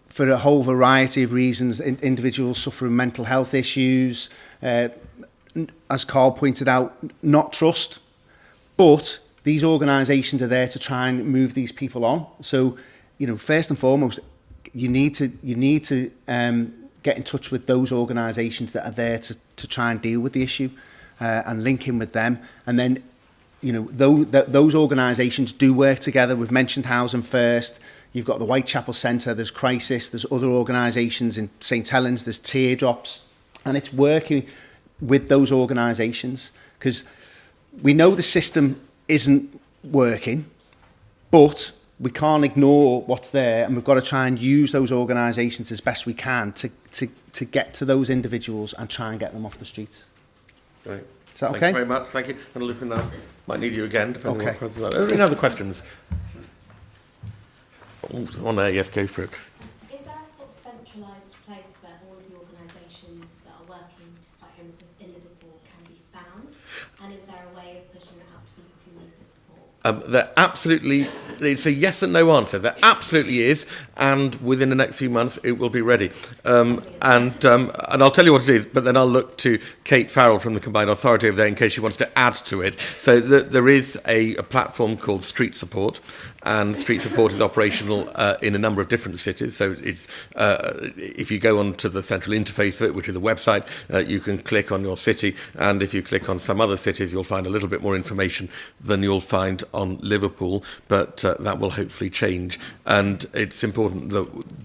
for a whole variety of reasons. Individuals suffering mental health issues, as Carl pointed out, not trust, but these organisations are there to try and move these people on. So, you know, first and foremost, you need to get in touch with those organisations that are there to try and deal with the issue, and link in with them. And then, you know, those organisations do work together. We've mentioned Housing First. You've got the Whitechapel Centre. There's Crisis. There's other organisations in St Helens. There's Teardrops, and it's working with those organisations because we know the system isn't working, but we can't ignore what's there, and we've got to try and use those organisations as best we can to get to those individuals and try and get them off the streets. Great. Is that okay? Thank you very much. Thank you. And Olivia, now might need you again, depending on what questions. Are there any other questions? Oh, on there, yes, go for it. Is there a sort of centralised place where all of the organisations that are working to fight homelessness in Liverpool can be found? And is there a way of pushing it out to people who need the support? There absolutely, it's a yes and no answer. There absolutely is, and within the next few months it will be ready. And I'll tell you what it is, but then I'll look to Kate Farrell from the Combined Authority over there in case she wants to add to it. So there is a platform called Street Support, and Street Support is operational in a number of different cities. So it's if you go onto the central interface of it, which is the website, you can click on your city, and if you click on some other cities, you'll find a little bit more information than you'll find on Liverpool, but that will hopefully change. And it's important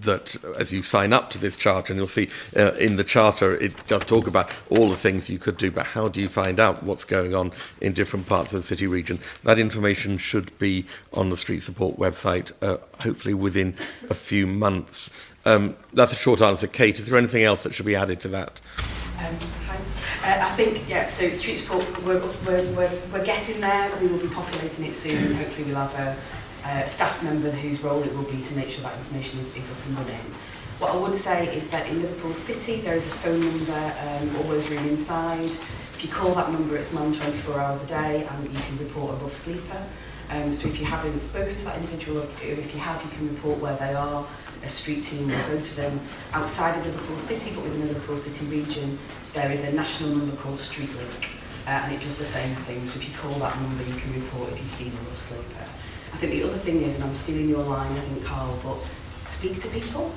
that as you sign up to this charter, and you'll see in the charter it does talk about all the things you could do, but how do you find out what's going on in different parts of the city region? That information should be on the Street Support website, hopefully within a few months. That's a short answer. Kate, is there anything else that should be added to that? Hi. I think, yeah, so Street Support, we're getting there. We will be populating it soon, and hopefully we'll have a staff member whose role it will be to make sure that information is up and running. What I would say is that in Liverpool City there is a phone number, always room inside. If you call that number, it's manned 24 hours a day, and you can report a rough sleeper. So if you haven't spoken to that individual, or if you have, you can report where they are. A street team will go to them outside of Liverpool City, but within the Liverpool City region, there is a national number called Street Link, and it does the same thing. So if you call that number, you can report if you've seen a rough sleeper. I think the other thing is, and I'm stealing your line, I think, Carl, but speak to people,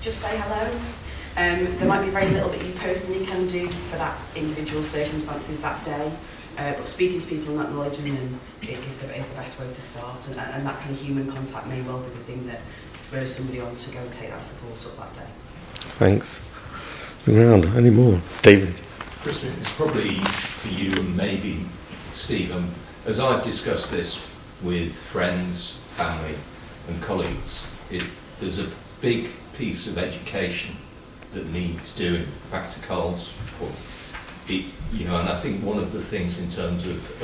just say hello. There might be very little that you personally can do for that individual circumstances that day, but speaking to people and acknowledging them is the best way to start, and that kind of human contact may well be the thing that spurs somebody on to go and take that support up that day. Thanks. Around any more? David? Crispin, it's probably for you and maybe Stephen, as I've discussed this with friends, family and colleagues, there's a big piece of education that needs doing. Back to Carl's point, and I think one of the things in terms of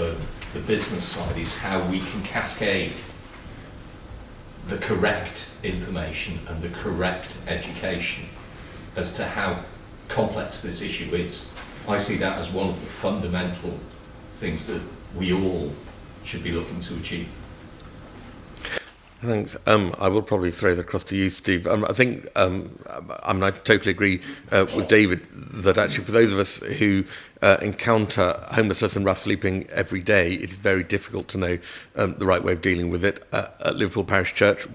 the business side is how we can cascade the correct information and the correct education as to how complex this issue is. I see that as one of the fundamental things that we all should be looking to achieve. Thanks. I will probably throw that across to you, Steve. I think I totally agree with David that actually for those of us who encounter homelessness and rough sleeping every day, it is very difficult to know the right way of dealing with it. At Liverpool Parish Church,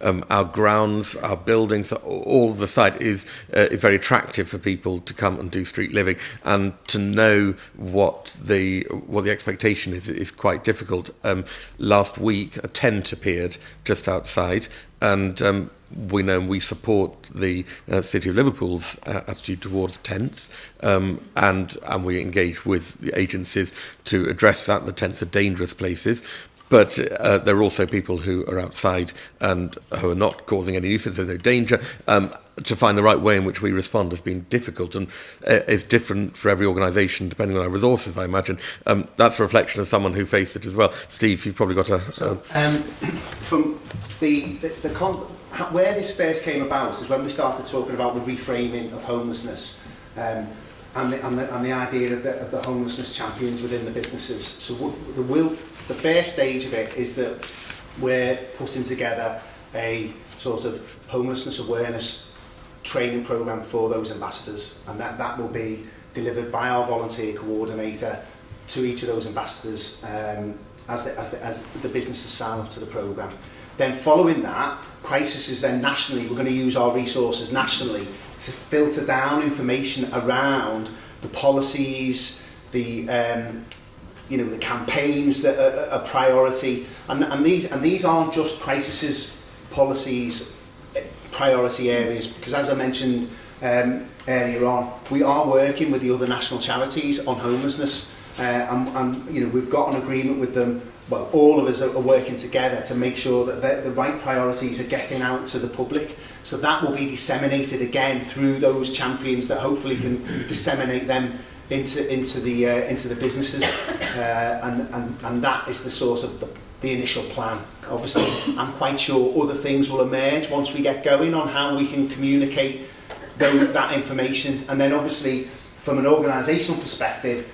our grounds, our buildings, all of the site is very attractive for people to come and do street living, and to know what the expectation is quite difficult. Last week, a tent appeared just outside, and we support the City of Liverpool's attitude towards tents, and we engage with the agencies to address that. The tents are dangerous places, but there are also people who are outside and who are not causing any nuisance. There's no danger. To find the right way in which we respond has been difficult, and is different for every organisation depending on our resources, I imagine. That's a reflection of someone who faced it as well. Steve, you've probably got from where this first came about is when we started talking about the reframing of homelessness, and the idea of the homelessness champions within the businesses. So the first stage of it is that we're putting together a sort of homelessness awareness training programme for those ambassadors, and that will be delivered by our volunteer coordinator to each of those ambassadors as the businesses sign up to the programme. Then following that, crisis is then nationally, we're going to use our resources nationally to filter down information around the policies, the campaigns that are a priority, and these aren't just crises policies priority areas, because as I mentioned earlier on, we are working with the other national charities on homelessness, and we've got an agreement with them. Well, all of us are working together to make sure that the right priorities are getting out to the public. So that will be disseminated again through those champions that hopefully can disseminate them into the businesses, and that is the sort of the initial plan. Obviously, I'm quite sure other things will emerge once we get going on how we can communicate that information, and then obviously from an organisational perspective,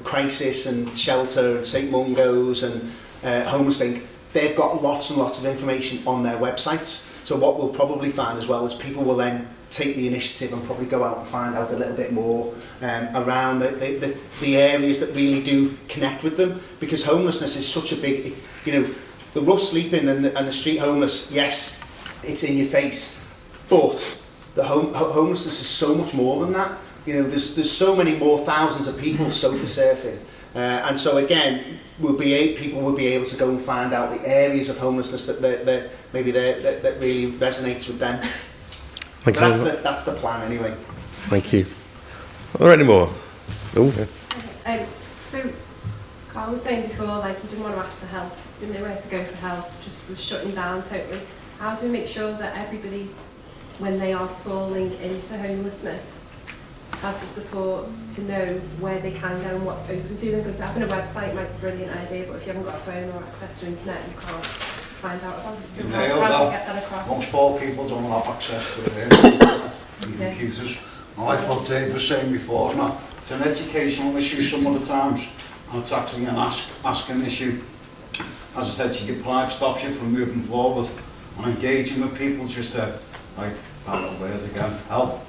Crisis and Shelter and St Mungo's and Homelessness, they've got lots and lots of information on their websites. So what we'll probably find as well is people will then take the initiative and probably go out and find out a little bit more around the areas that really do connect with them, because homelessness is such a big, the rough sleeping and the street homeless, yes, it's in your face, but the homelessness is so much more than that. There's so many more thousands of people sofa surfing, and so again, people will be able to go and find out the areas of homelessness that really resonates with them. That's the plan anyway. Thank you. Are there any more? So Carl was saying before, he didn't want to ask for help, didn't know where to go for help, just was shutting down totally. How do we make sure that everybody, when they are falling into homelessness, has the support to know where they can go and what's open to them? Because having a website might be a brilliant idea, but if you haven't got a phone or access to internet, you can't find out about it. So how do you get that across? Most poor people don't have access to the internet and computers. Like what Dave was saying before, it's an educational issue some of the times, and it's actually an asking issue. As I said, you get pride stops you from moving forward and engaging with people, just to, words again, help.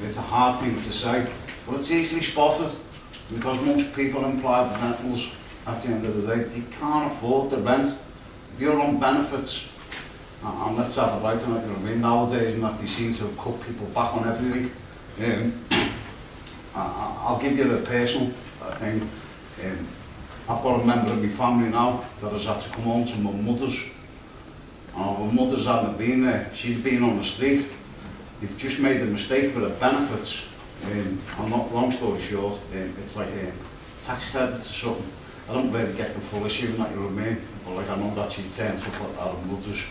It's a hard thing to say, but it's easily spotted, because most people in private rentals, at the end of the day, they can't afford the rent. If you're on benefits, And let's have it right, and you know what I mean, nowadays, and that they seem to have cut people back on everything. I'll give you the personal thing. I've got a member of my family now that has had to come home to my mother's. And my mother's hadn't been there, she'd been on the street. They've just made a mistake with her benefits. And not, long story short, it's like tax credits or something. I don't really get the full issue, not, you know what I mean? But like I know that she turns up at her mother's.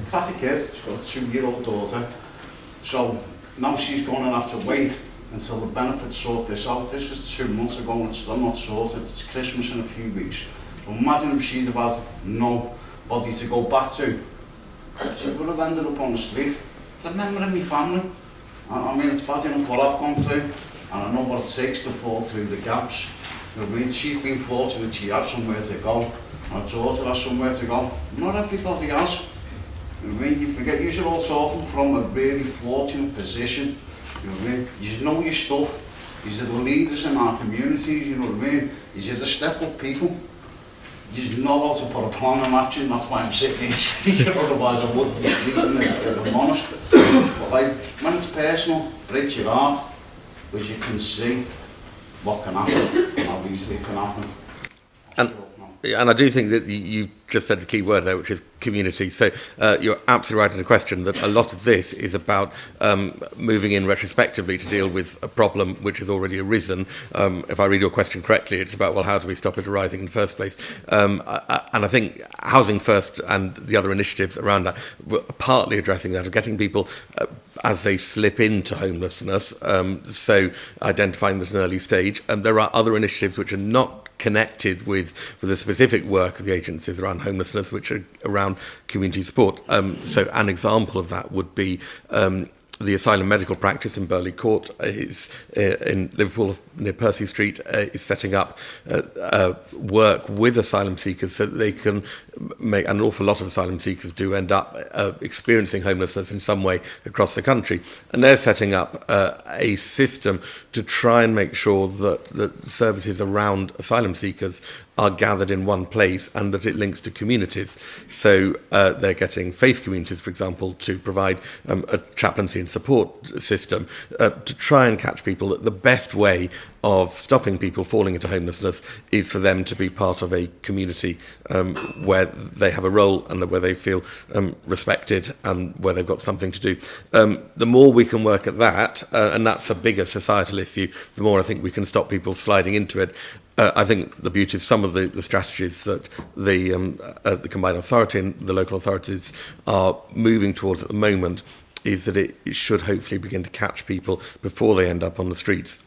Crappy kid, she's got a 2-year-old daughter. So now she's going to have to wait until the benefits sort this out. This is 2 months ago and it's still not sorted. It's Christmas in a few weeks. So imagine if she'd have had nobody to go back to. She would have ended up on the street. It's a member of my family. I mean, it's bad enough what I've gone through, and I know what it takes to fall through the gaps. You know what I mean? She's been fortunate she has somewhere to go, and her daughter has somewhere to go. Not everybody has. You know what I mean? You forget, you're all talking from a really fortunate position. You know what I mean? You know your stuff. You're the leaders in our communities, you know what I mean? You're the step-up people. You know how to put a plan in action, that's why I'm sitting here speaking, otherwise I wouldn't be speaking, if I'm honest. But like, when it's personal, breaks your heart, because you can see what can happen, and how easily it can happen. And I do think that you just said the key word there, which is community. So you're absolutely right in the question that a lot of this is about moving in retrospectively to deal with a problem which has already arisen. If I read your question correctly, it's about, well, how do we stop it arising in the first place? And I think Housing First and the other initiatives around that were partly addressing that, of getting people as they slip into homelessness, so identifying them at an early stage. And there are other initiatives which are not connected with the specific work of the agencies around homelessness, which are around community support. So an example of that would be the asylum medical practice in Burley Court is in Liverpool near Percy Street is setting up work with asylum seekers so that they can make, an awful lot of asylum seekers do end up experiencing homelessness in some way across the country, and they're setting up a system to try and make sure that the services around asylum seekers are gathered in one place and that it links to communities. So they're getting faith communities, for example, to provide a chaplaincy and support system to try and catch people. That the best way of stopping people falling into homelessness is for them to be part of a community where they have a role and where they feel respected and where they've got something to do. The more we can work at that, and that's a bigger societal issue, the more I think we can stop people sliding into it. I think the beauty of some of the strategies that the combined authority and the local authorities are moving towards at the moment is that it should hopefully begin to catch people before they end up on the streets.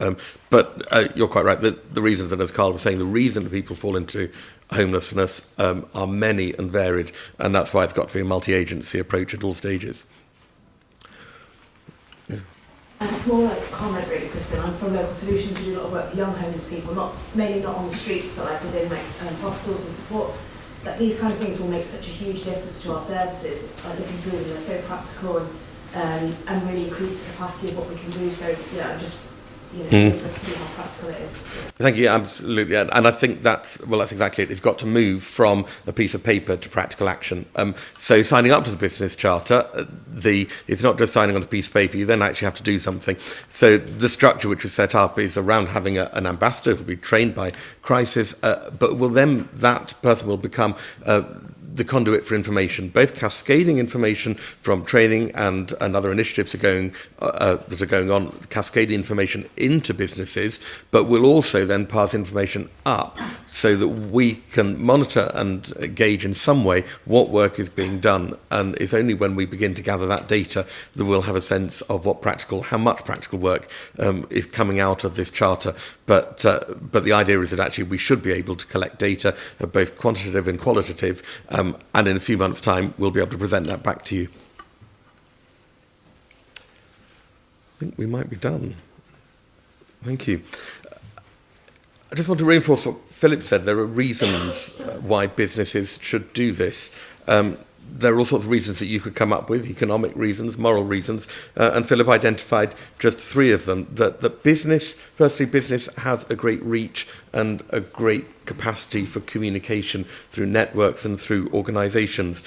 But you're quite right. The reasons, and as Carl was saying, the reason that people fall into homelessness are many and varied, and that's why it's got to be a multi-agency approach at all stages. More like a comment really, Crispin. I'm from Local Solutions. We do a lot of work with young homeless people, mainly not on the streets, but like within hospitals and support. Like these kind of things will make such a huge difference to our services. Like looking through them, they're so practical and really increase the capacity of what we can do. So yeah, I'm just good to see how practical it is. Thank you, absolutely. And I think that's exactly it. It's got to move from a piece of paper to practical action. So signing up to the business charter, it's not just signing on a piece of paper, you then actually have to do something. So the structure which was set up is around having an ambassador who will be trained by Crisis, but that person will become the conduit for information, both cascading information from training and other initiatives that are going on, cascading information into businesses, but will also then pass information up so that we can monitor and gauge in some way what work is being done. And it's only when we begin to gather that data that we'll have a sense of how much practical work is coming out of this charter. But the idea is that actually we should be able to collect data, both quantitative and qualitative, and in a few months' time we'll be able to present that back to you. I think we might be done. Thank you. I just want to reinforce what Philip said. There are reasons why businesses should do this. There are all sorts of reasons that you could come up with, economic reasons, moral reasons, and Philip identified just 3 of them. That business has a great reach and a great capacity for communication through networks and through organisations.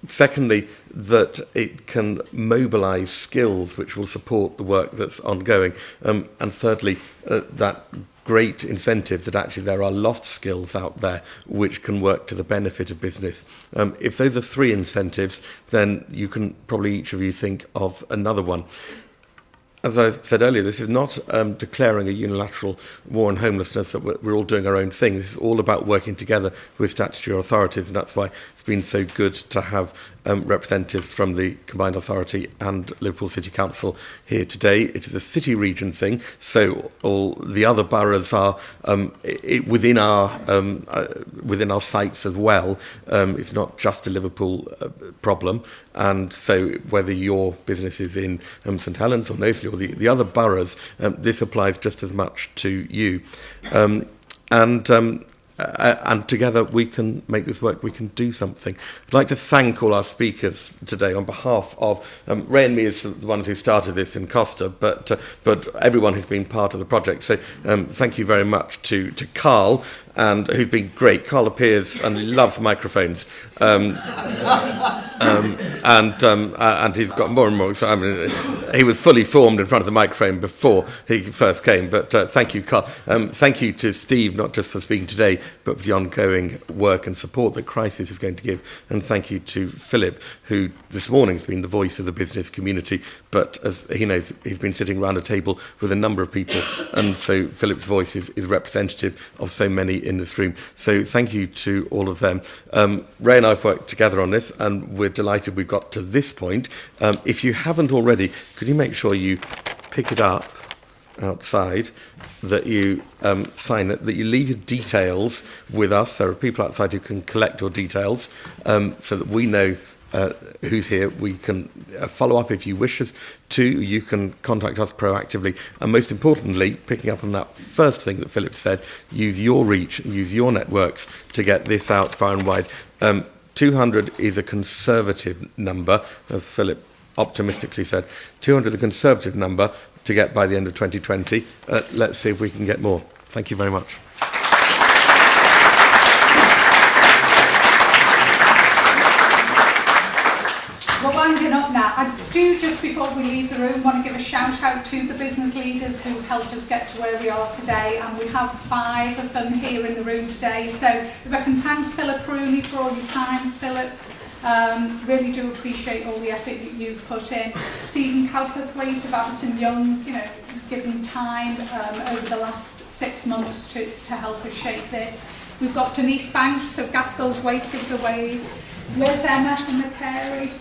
Secondly, that it can mobilise skills which will support the work that's ongoing. And thirdly, that great incentive that actually there are lost skills out there which can work to the benefit of business. If those are three incentives, then you can probably each of you think of another one. As I said earlier, this is not declaring a unilateral war on homelessness, that we're all doing our own thing. This is all about working together with statutory authorities, and that's why it's been so good to have representatives from the Combined Authority and Liverpool City Council here today. It is a city region thing, so all the other boroughs are within our sites as well. It's not just a Liverpool problem, and so whether your business is in St Helens or Knowsley or the other boroughs, this applies just as much to you. And together we can make this work, we can do something. I'd like to thank all our speakers today on behalf of Ray and me as the ones who started this in Costa, but everyone who's been part of the project. So thank you very much to Carl, and who's been great. Carl appears and he loves microphones, and he's got more and more. So, I mean, he was fully formed in front of the microphone before he first came. But thank you, Carl. Thank you to Steve, not just for speaking today, but for the ongoing work and support that Crisis is going to give. And thank you to Philip, who this morning has been the voice of the business community. But as he knows, he's been sitting around a table with a number of people, and so Philip's voice is representative of so many in this room. So thank you to all of them. Ray and I have worked together on this, and we're delighted we've got to this point. If you haven't already, could you make sure you pick it up outside, that you sign it, that you leave your details with us. There are people outside who can collect your details, so that we know who's here. We can follow up if you wish us to. You can contact us proactively, and most importantly, picking up on that first thing that Philip said, use your reach, use your networks to get this out far and wide. 200 is a conservative number, as Philip optimistically said. 200 is a conservative number to get by the end of 2020. Let's see if we can get more. Thank you very much. We're winding up now. I do, just before we leave the room, want to give a shout out to the business leaders who helped us get to where we are today, and we have 5 of them here in the room today. So if I can thank Philip Rooney for all your time, Philip. Really do appreciate all the effort that you've put in. Stephen Cowperthwaite of Addison Young, given time over the last 6 months to help us shape this. We've got Denise Banks of Gaskell's Way to give us a wave. Where's Emma from the Carey?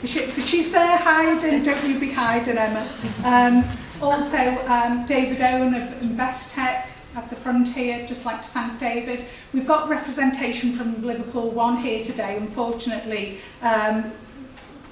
She's there hiding, don't you be hiding, Emma. Also, David Owen of Investec at the front here, just like to thank David. We've got representation from Liverpool One here today. Unfortunately,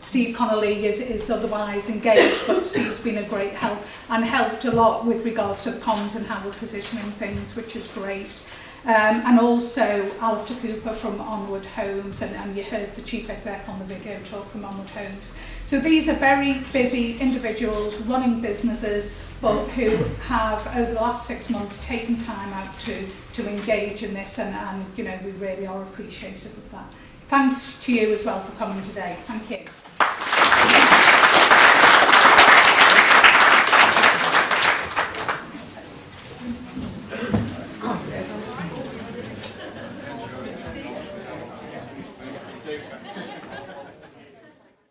Steve Connolly is otherwise engaged, but Steve's been a great help and helped a lot with regards to the comms and how we're positioning things, which is great. And also Alistair Cooper from Onward Homes, and you heard the chief exec on the video talk from Onward Homes. So these are very busy individuals running businesses, but who have over the last 6 months taken time out to engage in this, and we really are appreciative of that. Thanks to you as well for coming today. Thank you.